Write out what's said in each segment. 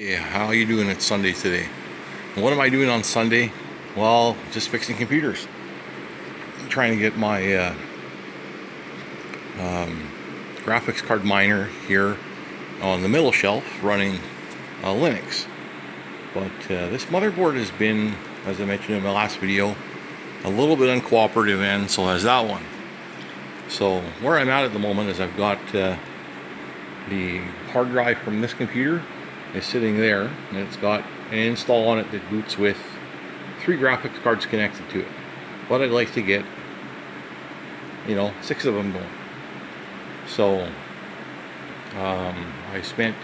Hey, how you doing? It's Sunday today. And what am I doing on Sunday? Well, just fixing computers. Trying to get my graphics card miner here on the middle shelf running Linux. But this motherboard has been, as I mentioned in my last video, a little bit uncooperative, and so has that one. So where I'm at the moment is I've got the hard drive from this computer is sitting there, and it's got an install on it that boots with 3 graphics cards connected to it. But I'd like to get 6 of them going. So I spent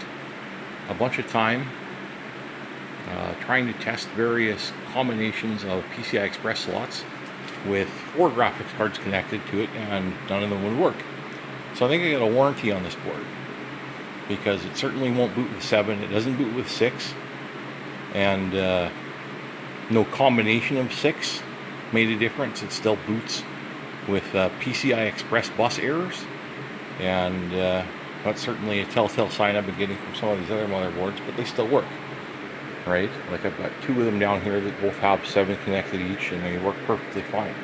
a bunch of time trying to test various combinations of PCI Express slots with 4 graphics cards connected to it, and none of them would work. So I think I got a warranty on this board, because it certainly won't boot with 7, it doesn't boot with 6, and no combination of 6 made a difference. It still boots with PCI Express bus errors, and that's certainly a telltale sign I've been getting from some of these other motherboards, but they still work, right? Like I've got 2 of them down here that both have 7 connected each, and they work perfectly fine.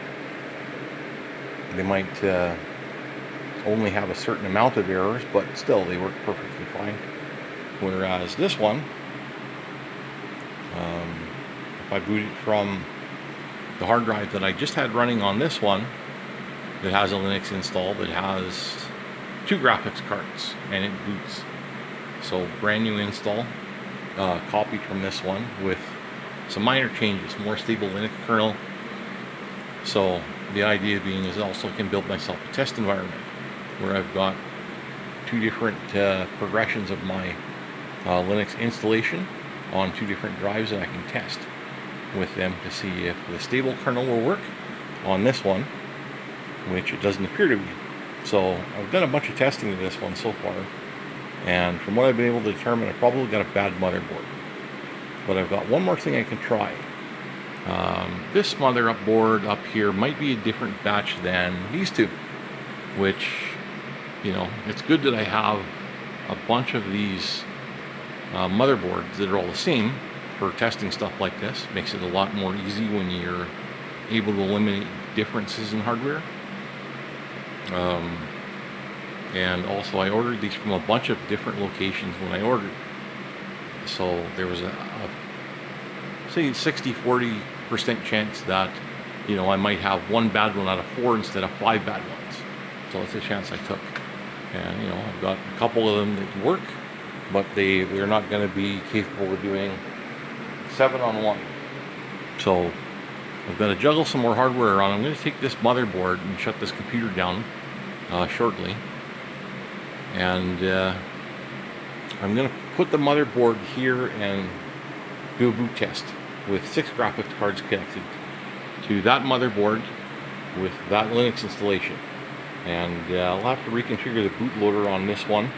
They might only have a certain amount of errors, but still they work perfectly fine. Whereas this one, if I boot it from the hard drive that I just had running on this one, that has a Linux install, that has 2 graphics cards, and it boots. So brand new install, copied from this one with some minor changes, more stable Linux kernel. So the idea being is also I can build myself a test environment where I've got 2 different progressions of my Linux installation on 2 different drives that I can test with them to see if the stable kernel will work on this one, which it doesn't appear to be. So I've done a bunch of testing of this one so far, and from what I've been able to determine, I probably got a bad motherboard. But I've got one more thing I can try. This motherboard up here might be a different batch than these 2, which, it's good that I have a bunch of these motherboards that are all the same for testing stuff like this. Makes it a lot more easy when you're able to eliminate differences in hardware. And also I ordered these from a bunch of different locations when I ordered. So there was a say 60-40% chance that I might have 1 bad one out of 4 instead of 5 bad ones. So that's a chance I took. And I've got a couple of them that work, but they're not going to be capable of doing 7 on 1. So I've got to juggle some more hardware around. I'm going to take this motherboard and shut this computer down shortly, and I'm going to put the motherboard here and do a boot test with 6 graphics cards connected to that motherboard with that Linux installation. And I'll have to reconfigure the bootloader on this one,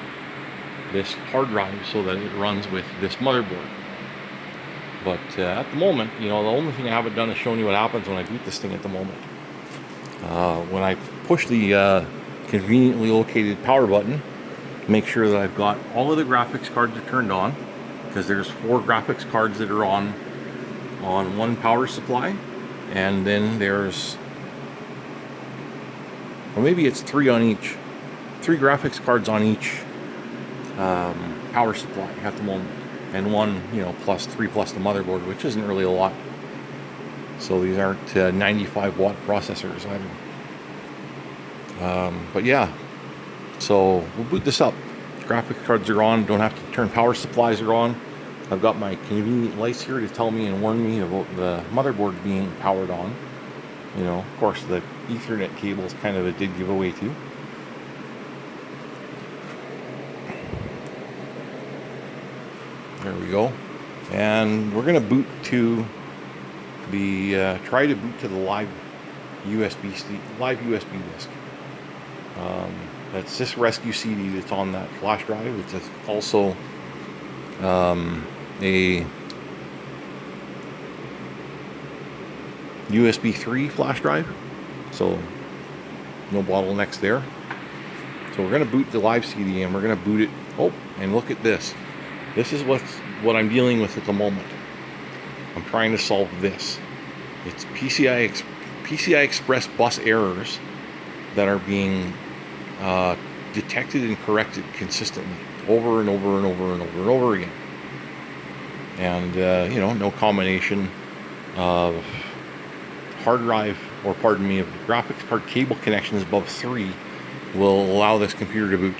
this hard drive, so that it runs with this motherboard. But at the moment, the only thing I haven't done is shown you what happens when I boot this thing at the moment. When I push the conveniently located power button, make sure that I've got all of the graphics cards are turned on, because there's 4 graphics cards that are on 1 power supply, and then there's, well, maybe it's 3 on each, 3 graphics cards on each power supply at the moment, and 1 plus 3 plus the motherboard, which isn't really a lot. So these aren't 95 watt processors either. But yeah, so we'll boot this up. Graphics cards are on, don't have to turn power supplies are on. I've got my convenient lights here to tell me and warn me about the motherboard being powered on. Of course the Ethernet cable is kind of a dead giveaway too. There we go. And we're going to boot to the, try to boot to the live USB disk. That's this rescue CD that's on that flash drive. It's also a USB 3 flash drive, so no bottlenecks there. So we're going to boot the live CD, and we're going to boot it. Oh, and look at this. This is what I'm dealing with at the moment. I'm trying to solve this. It's PCI Express bus errors that are being detected and corrected consistently over and over and over and over and over again. And no combination of hard drive, or pardon me, of graphics card cable connections above 3 will allow this computer to boot.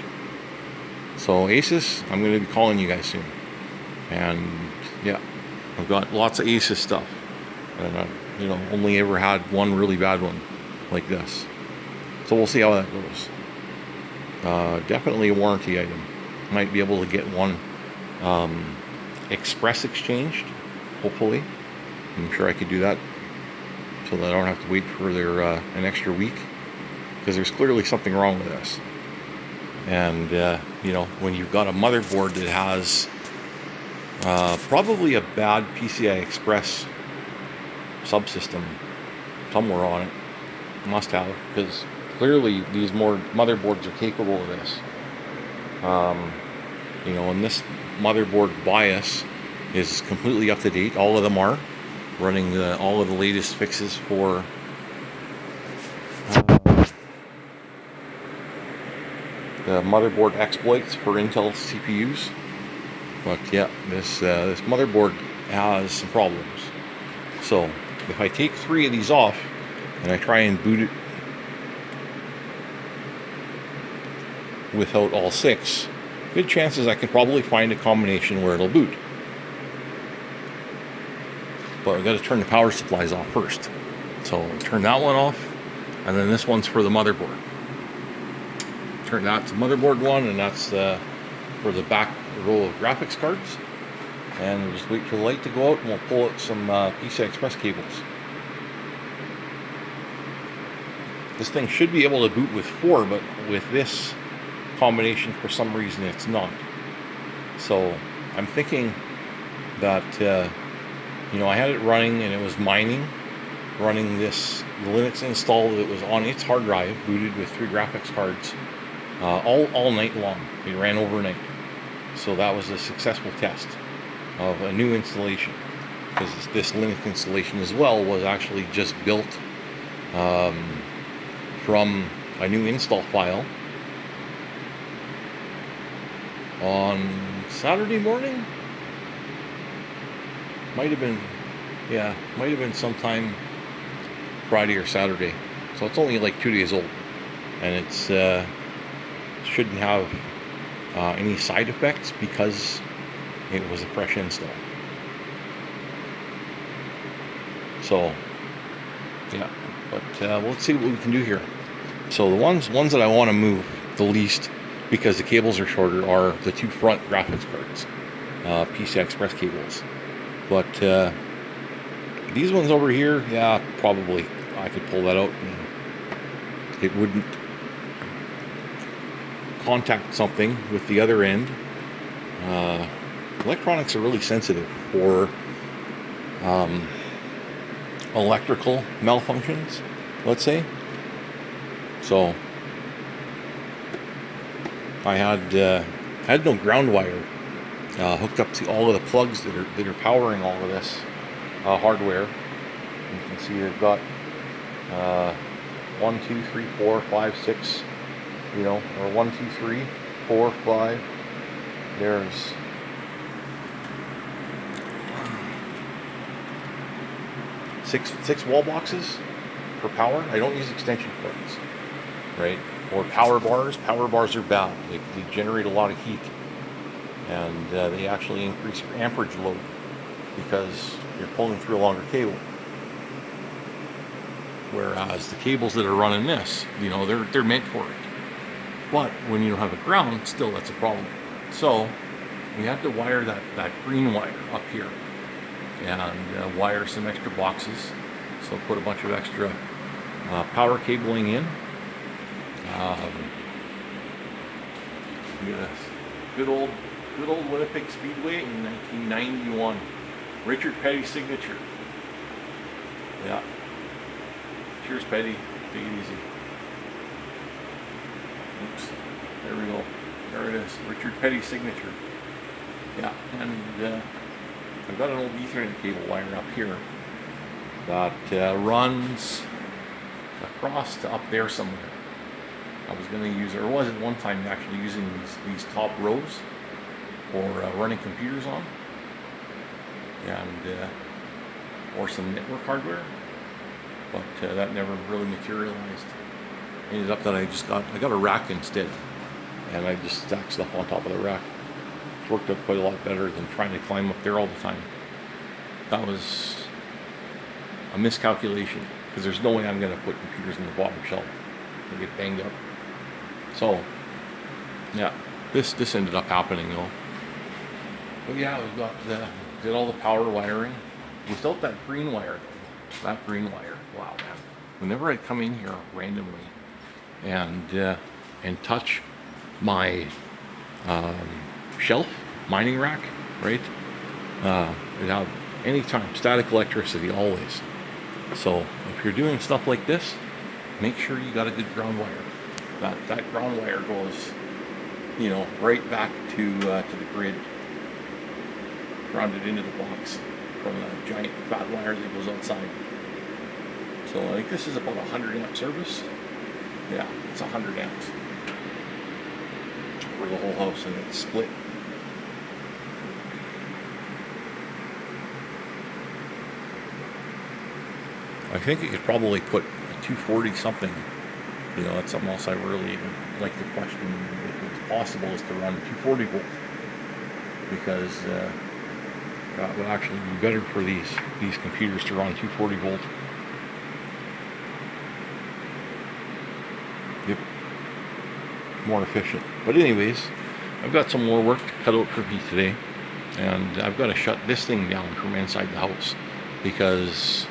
So Asus, I'm going to be calling you guys soon. And yeah, I've got lots of Asus stuff, and I've only ever had one really bad one like this. So we'll see how that goes. Definitely a warranty item. Might be able to get one express exchanged, hopefully. I'm sure I could do that, so that I don't have to wait for an extra week, because there's clearly something wrong with this. And when you've got a motherboard that has probably a bad PCI Express subsystem somewhere on it, must have, because clearly these motherboards are capable of this. And this motherboard BIOS is completely up to date. All of them are running all of the latest fixes for the motherboard exploits for Intel CPUs. But yeah, this motherboard has some problems. So if I take 3 of these off and I try and boot it without all 6, good chances I can probably find a combination where it'll boot. But I've got to turn the power supplies off first. So I'll turn that one off, and then this one's for the motherboard. Turn that to motherboard 1, and that's for the back row of graphics cards. And we'll just wait for the light to go out, and we'll pull out some PCI Express cables. This thing should be able to boot with 4, but with this combination, for some reason, it's not. So I'm thinking that I had it running, and it was running this Linux install that was on its hard drive, booted with 3 graphics cards, all night long. It ran overnight. So that was a successful test of a new installation, because this Linux installation as well was actually just built from a new install file on Saturday morning. Might have been sometime Friday or Saturday. So it's only like 2 days old, and it's shouldn't have any side effects because it was a fresh install. So yeah, but let's see what we can do here. So the ones that I want to move the least, because the cables are shorter, are the 2 front graphics cards, PCI Express cables. But these ones over here, yeah, probably I could pull that out and it wouldn't contact something with the other end. Electronics are really sensitive for electrical malfunctions, let's say. So I had no ground wire hooked up to all of the plugs that are powering all of this hardware. You can see they've got 1, 2, 3, 4, 5, 6, or 1, 2, 3, 4, 5. There's six wall boxes for power. I don't use extension cords, right? Or power bars. Power bars are bad. They generate a lot of heat, and they actually increase your amperage load because you're pulling through a longer cable. Whereas the cables that are running this, they're meant for it. But when you don't have a ground, still that's a problem. So we have to wire that green wire up here, and wire some extra boxes. So put a bunch of extra power cabling in. Good old Winnipeg Speedway in 1991. Richard Petty signature. Yeah. Cheers, Petty. Take it easy. Oops. There we go. There it is. Richard Petty signature. Yeah, and I've got an old Ethernet cable wire up here that runs across to up there somewhere. I was going to use, or was at one time actually using these top rows for running computers on, and or some network hardware, but that never really materialized. Ended up that I got a rack instead, and I just stacked stuff on top of the rack. It's worked out quite a lot better than trying to climb up there all the time. That was a miscalculation, because there's no way I'm going to put computers in the bottom shelf. They get banged up. So, yeah, this ended up happening though. But yeah, we got did all the power wiring without that green wire. That green wire, wow, man! Whenever I come in here randomly and touch my shelf mining rack, right? It have anytime static electricity always. So if you're doing stuff like this, make sure you got a good ground wire. That ground wire goes, right back to the grid, grounded into the box from a giant fat wire that goes outside. So I think this is about 100 amp service. Yeah, it's 100 amps for the whole house, and it's split. I think you could probably put a 240 something. That's something else I really like to question if it's possible is to run 240 volt, because that would actually be better for these computers to run 240 volt. Yep, more efficient. But anyways, I've got some more work cut out for me today, and I've got to shut this thing down from inside the house, because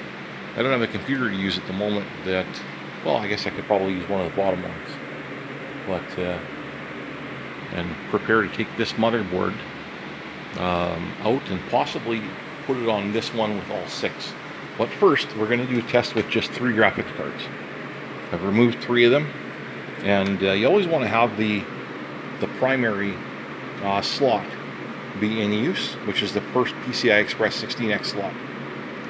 I don't have a computer to use at the moment that, well, I guess I could probably use one of the bottom ones, but and prepare to take this motherboard out and possibly put it on this one with all 6. But first, we're going to do a test with just 3 graphics cards. I've removed 3 of them, and you always want to have the primary slot be in use, which is the first PCI Express 16X slot.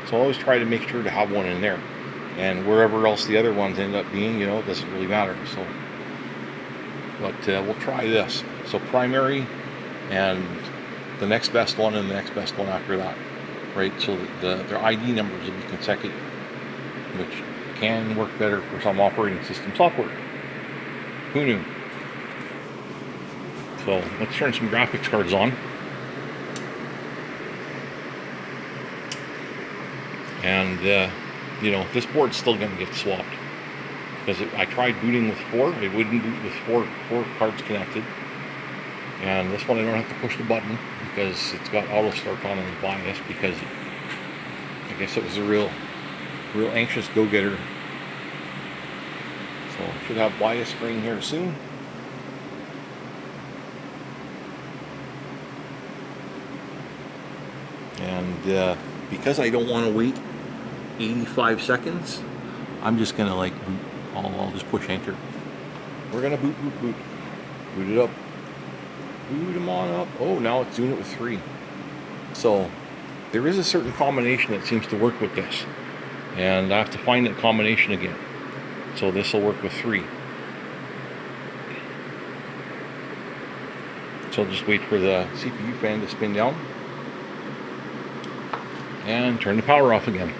So I always try to make sure to have one in there. And wherever else the other ones end up being, it doesn't really matter. So, but we'll try this. So primary, and the next best one, and the next best one after that, right? So that their ID numbers will be consecutive, which can work better for some operating system software. Who knew? So let's turn some graphics cards on. And this board's still going to get swapped, because I tried booting with 4. It wouldn't boot with four cards connected. And this one I don't have to push the button, because it's got auto start on and bias, because I guess it was a real anxious go-getter. So should have bias screen here soon. And because I don't want to wait 85 seconds, I'm just gonna boot. I'll just push enter. We're gonna boot it up, boot them on up. Oh, now it's doing it with 3. So there is a certain combination that seems to work with this, and I have to find that combination again. So this will work with 3. So I'll just wait for the CPU fan to spin down and turn the power off again.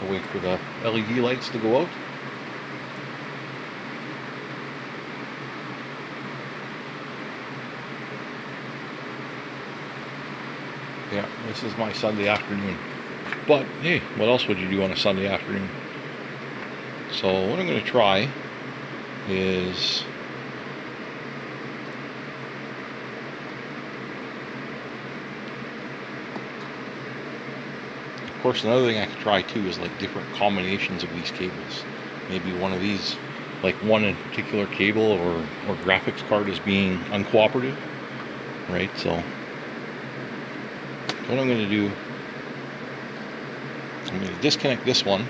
I'll wait for the LED lights to go out. Yeah, this is my Sunday afternoon. But hey, what else would you do on a Sunday afternoon? So what I'm going to try is of course another thing I could try too is different combinations of these cables. Maybe one of these, one in particular cable or graphics card is being uncooperative, right? So what I'm going to do, I'm going to disconnect this one.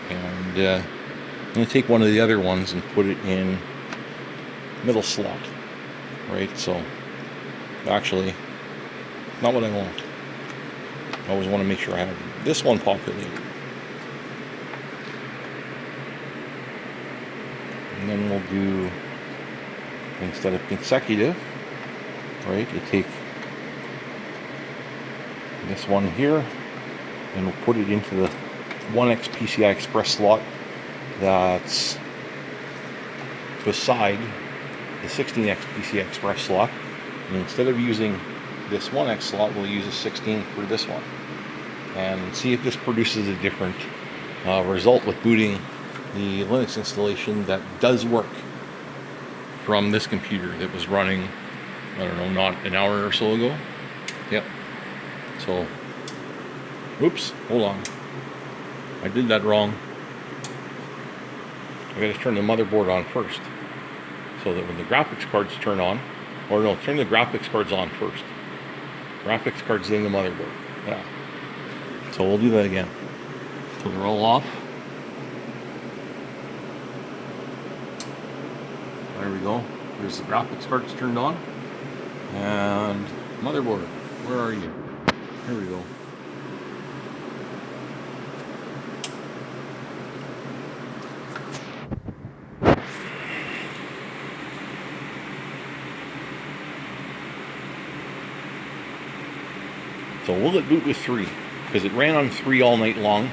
And I'm going to take one of the other ones and put it in middle slot. Right, so actually, not what I want. I always want to make sure I have this one populated. And then we'll do, instead of consecutive, right, you take this one here and we'll put it into the 1X PCI Express slot that's beside the 16X PCI Express slot. And instead of using this 1X slot, we'll use a 16 for this one. And see if this produces a different result with booting the Linux installation that does work from this computer that was running, I don't know, not an hour or so ago. Yep. So, oops, hold on. I did that wrong. I gotta turn the motherboard on first, so that when the graphics cards turn on, or no, turn the graphics cards on first. Graphics cards in the motherboard. Yeah. So we'll do that again. So they're all off. There we go. There's the graphics cards turned on. And motherboard, where are you? Here we go. So will it boot with 3? Because it ran on 3 all night long.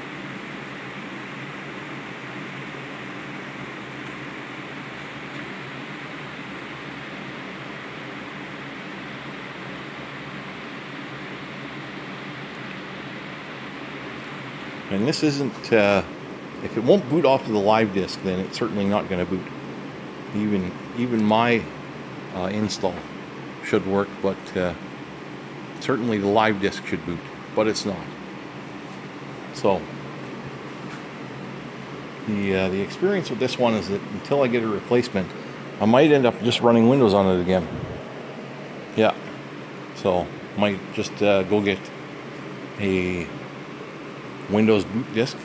And this isn't, if it won't boot off of the live disk, then it's certainly not going to boot. Even my install should work, but certainly the live disk should boot, but it's not. So the experience with this one is that until I get a replacement, I might end up just running Windows on it again. Yeah. So might just go get a Windows boot disk,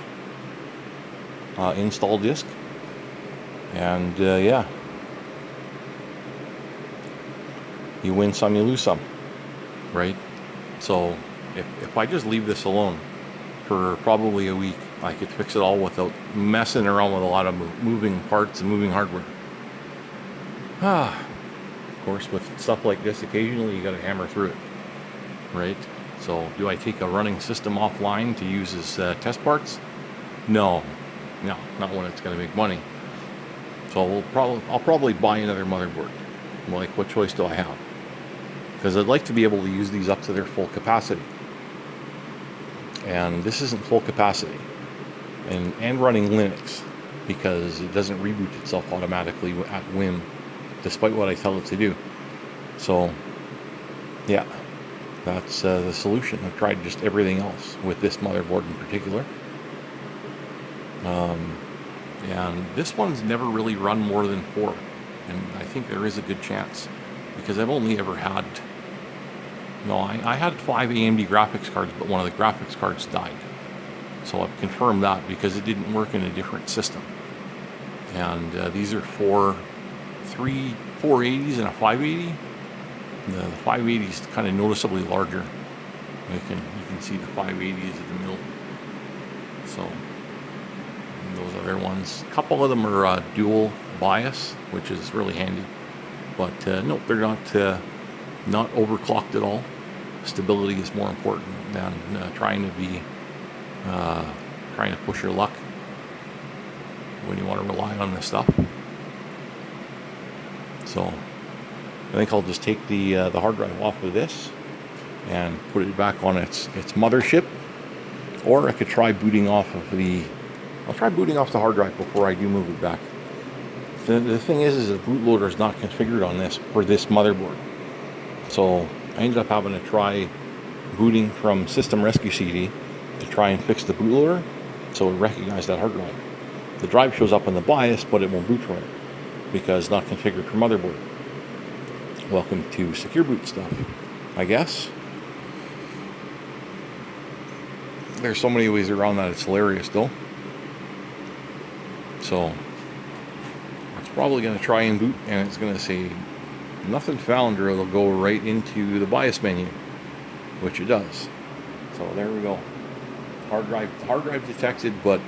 install disk, and yeah, you win some, you lose some, right? So if I just leave this alone for probably a week, I could fix it all without messing around with a lot of moving parts and moving hardware. Of course, with stuff like this, occasionally you got to hammer through it, right? So, do I take a running system offline to use as test parts? No, not when it's going to make money. So I'll probably buy another motherboard. Like, what choice do I have? Because I'd like to be able to use these up to their full capacity. And this isn't full capacity. And running Linux, because it doesn't reboot itself automatically at whim, despite what I tell it to do. So, yeah. That's the solution. I've tried just everything else with this motherboard in particular. And this one's never really run more than 4. And I think there is a good chance. Because I've only ever had... No, I had 5 AMD graphics cards, but one of the graphics cards died. So I've confirmed that because it didn't work in a different system. And these are 3 480s and a 580. The 580 is kind of noticeably larger. You can see the 580 is in the middle. So those other ones, a couple of them are dual bias, which is really handy. But no, they're not overclocked at all. Stability is more important than trying to push your luck when you want to rely on this stuff. So I think I'll just take the hard drive off of this and put it back on its mothership, or I could try booting off of I'll try booting off the hard drive before I do move it back. The thing is the bootloader is not configured on this for this motherboard, so I ended up having to try booting from System Rescue CD to try and fix the bootloader, so it recognized that hard drive. the drive shows up on the BIOS, but it won't boot from it because it's not configured for motherboard. Welcome to secure boot stuff, I guess. There's so many ways around that, it's hilarious though. So it's probably going to try and boot, and it's going to say nothing found, or it'll go right into the BIOS menu, which it does. So there we go. Hard drive detected, but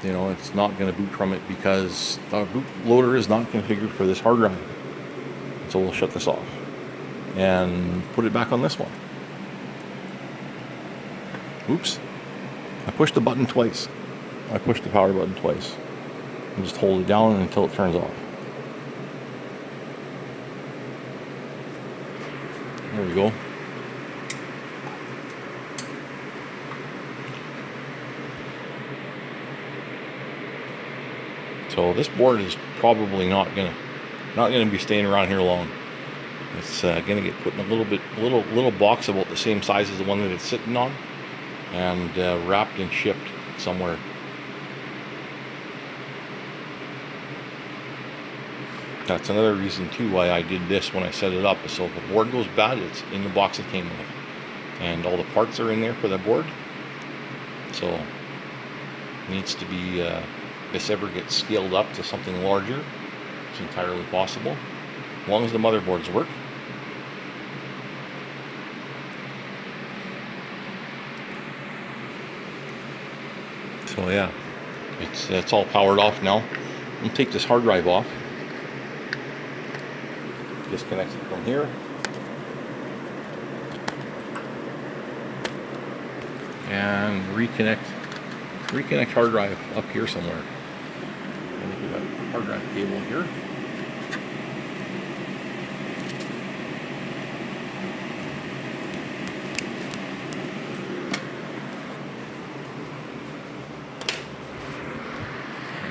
you know, it's not going to boot from it because the bootloader is not configured for this hard drive. So we'll shut this off and put it back on this one. Oops. I pushed the button twice. I pushed the power button twice. And just hold it down until it turns off. There we go. So this board is probably not gonna be staying around here long. It's gonna get put in a little box about the same size as the one that it's sitting on, and wrapped and shipped somewhere. That's another reason too why I did this when I set it up. So if the board goes bad, it's in the box it came with, and all the parts are in there for the board. So it needs to be, if this ever gets scaled up to something larger, it's entirely possible, as long as the motherboards work. So yeah, it's all powered off now. I'm gonna take this hard drive off. Disconnect it from here. And reconnect hard drive up here somewhere. I think we got a hard drive cable here.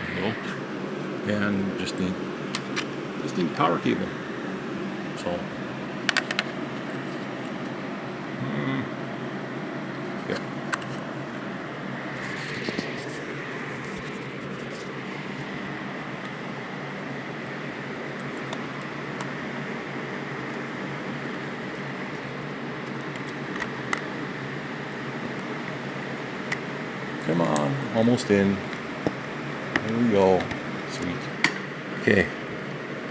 There we go. And just need power cable. So yeah. Come on, almost in. There we go. Sweet. Okay.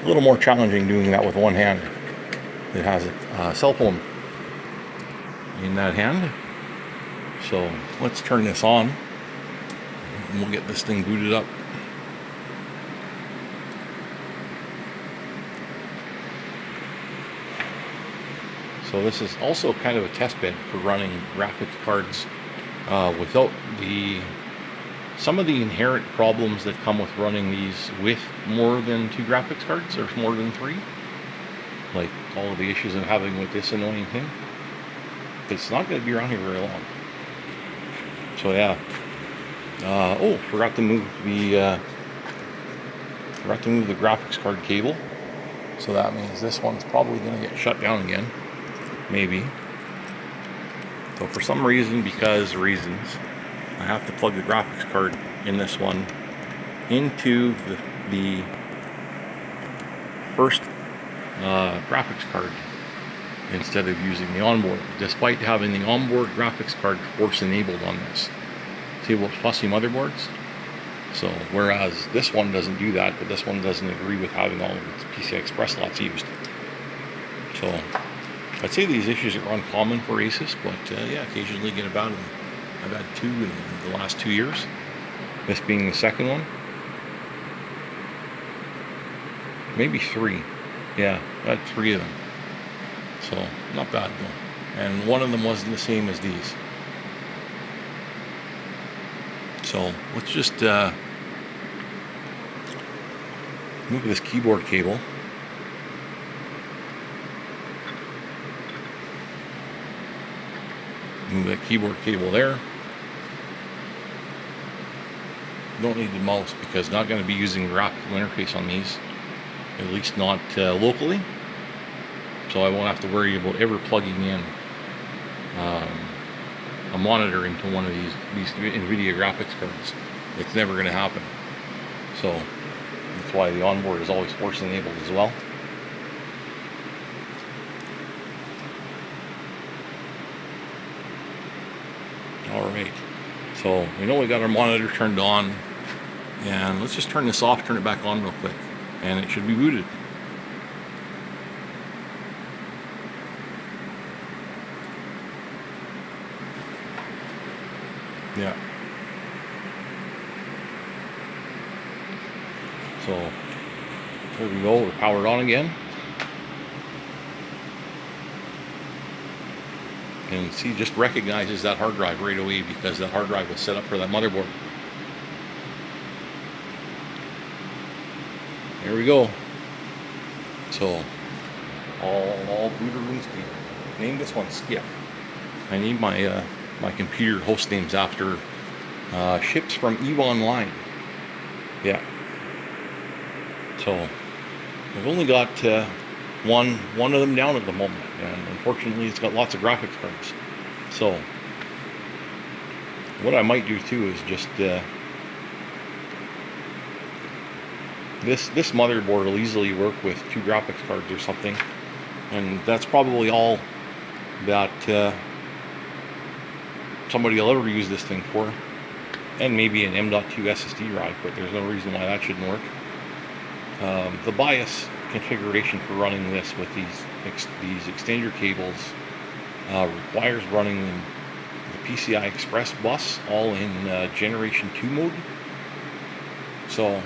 A little more challenging doing that with one hand. It has a cell phone in that hand. So let's turn this on and we'll get this thing booted up. So this is also kind of a test bed for running graphics cards without some of the inherent problems that come with running these with more than 2 graphics cards, or more than 3. Like all of the issues I'm having with this annoying thing. It's not going to be around here very long. So yeah. Forgot to move the graphics card cable. So that means this one's probably going to get shut down again. Maybe. So for some reason, I have to plug the graphics card in this one into the first graphics card instead of using the onboard, despite having the onboard graphics card force enabled on this. See what fussy motherboards? So whereas this one doesn't do that, but this one doesn't agree with having all of its PCI Express slots used. So I'd say these issues are uncommon for Asus, but yeah, occasionally get about them. I've had 2 in the last 2 years, this being the second one. Maybe 3. Yeah, I had 3 of them. So, not bad though. And one of them wasn't the same as these. So, let's just move this keyboard cable. Move that keyboard cable there. Don't need the mouse because not going to be using the graphical interface on these, at least not locally. So I won't have to worry about ever plugging in a monitor into one of these NVIDIA graphics cards. It's never going to happen. So that's why the onboard is always force enabled as well. Alright, so we know we got our monitor turned on, and let's just turn this off, turn it back on real quick, and it should be booted. Yeah. So there we go, we're powered on again. And see, just recognizes that hard drive right away because that hard drive was set up for that motherboard. There we go. So all booter rooms. Name this one Skip. I named my my computer host names after ships from EVE Online. Yeah. So I've only got one of them down at the moment, and unfortunately it's got lots of graphics cards. So what I might do too is just this motherboard will easily work with 2 graphics cards or something, and that's probably all that somebody will ever use this thing for, and maybe an M.2 SSD drive, but there's no reason why that shouldn't work. The BIOS configuration for running this with these extender cables requires running the PCI Express bus all in Generation 2 mode. So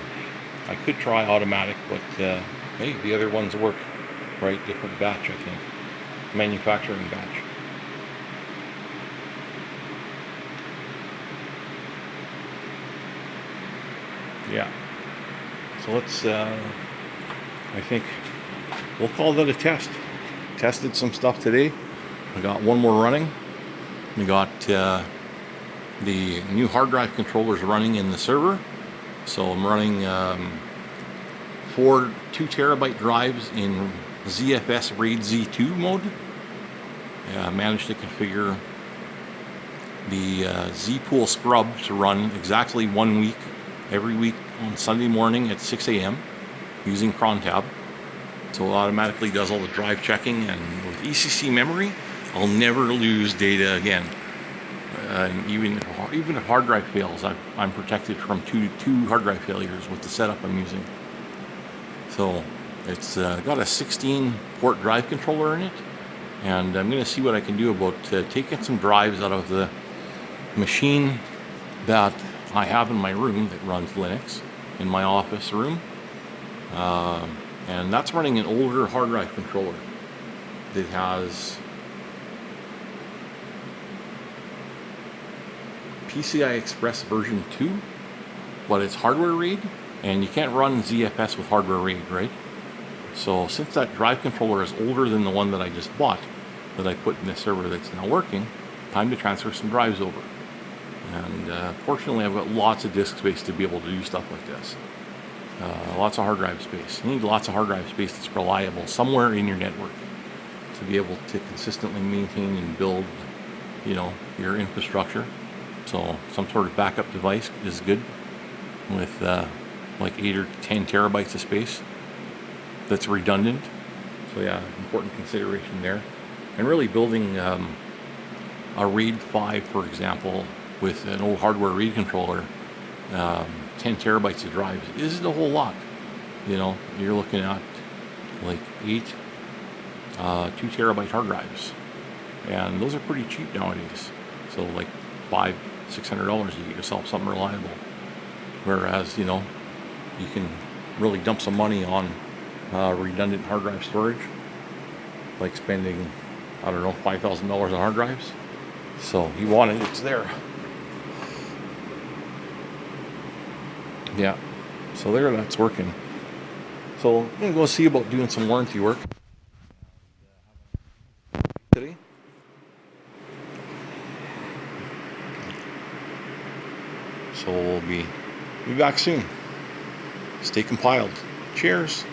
I could try automatic, but hey, the other ones work, right? Different batch, I think. Manufacturing batch. Yeah. So let's, I think we'll call that a test. Tested some stuff today. I got one more running. We got the new hard drive controllers running in the server. So I'm running 4 2TB drives in ZFS RAID Z2 mode. I managed to configure the Z-Pool scrub to run exactly 1 week, every week on Sunday morning at 6 a.m. using crontab. So it automatically does all the drive checking, and with ECC memory, I'll never lose data again. And even if hard drive fails, I'm protected from two hard drive failures with the setup I'm using. So it's got a 16 port drive controller in it, and I'm going to see what I can do about taking some drives out of the machine that I have in my room that runs Linux in my office room, and that's running an older hard drive controller that has PCI Express version 2, but it's hardware RAID, and you can't run ZFS with hardware RAID, right? So since that drive controller is older than the one that I just bought, that I put in the server that's now working, time to transfer some drives over. And fortunately, I've got lots of disk space to be able to do stuff like this. Lots of hard drive space. You need lots of hard drive space that's reliable somewhere in your network to be able to consistently maintain and build, you know, your infrastructure. So some sort of backup device is good with like 8 or 10 terabytes of space that's redundant. So yeah, important consideration there. And really building a RAID 5, for example, with an old hardware RAID controller, 10 terabytes of drives isn't a whole lot. You know, you're looking at like 8 2 terabyte hard drives, and those are pretty cheap nowadays. So like $500-600, you get yourself something reliable. Whereas, you know, you can really dump some money on redundant hard drive storage, like spending, I don't know, $5,000 on hard drives. So you want it, it's there. Yeah, so there, that's working. So I'm gonna go see about doing some warranty work today. So we'll be back soon. Stay compiled. Cheers.